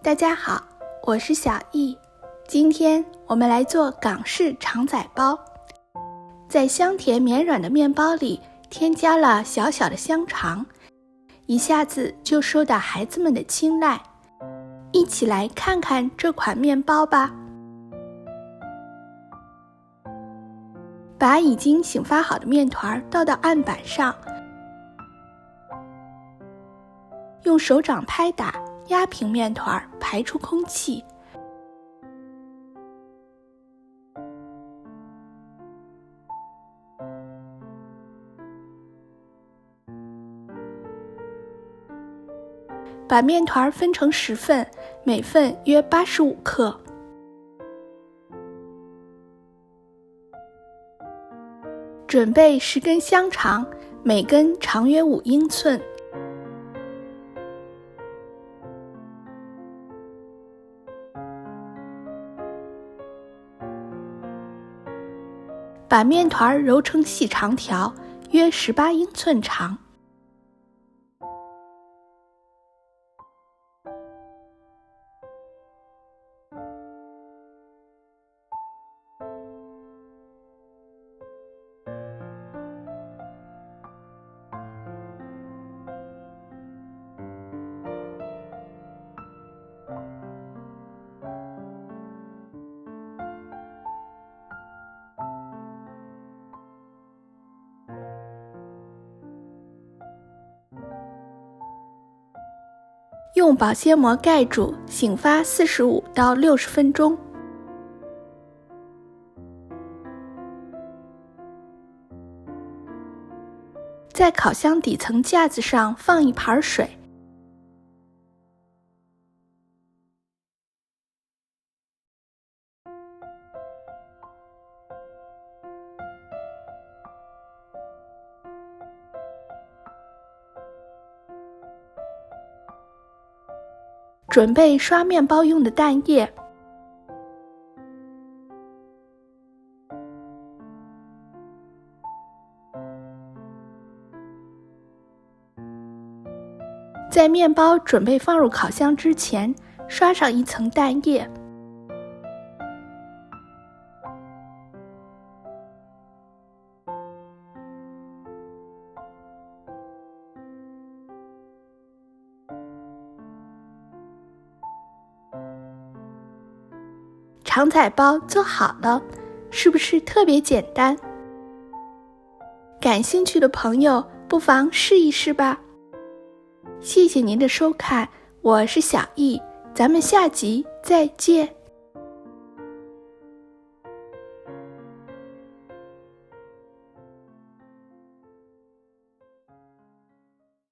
大家好，我是小易。今天我们来做港式肠仔包。在香甜绵软的面包里添加了小小的香肠，一下子就受到孩子们的青睐。一起来看看这款面包吧。把已经醒发好的面团倒到案板上，用手掌拍打，压平面团，排出空气。把面团分成10份，每份约85克。准备10根香肠，每根长约5英寸。把面团揉成细长条，约18英寸长。用保鲜膜盖住，醒发45到60分钟。在烤箱底层架子上放一盘水，准备刷面包用的蛋液，在面包准备放入烤箱之前，刷上一层蛋液。肠仔包做好了，是不是特别简单？感兴趣的朋友不妨试一试吧。谢谢您的收看，我是小易，咱们下集再见。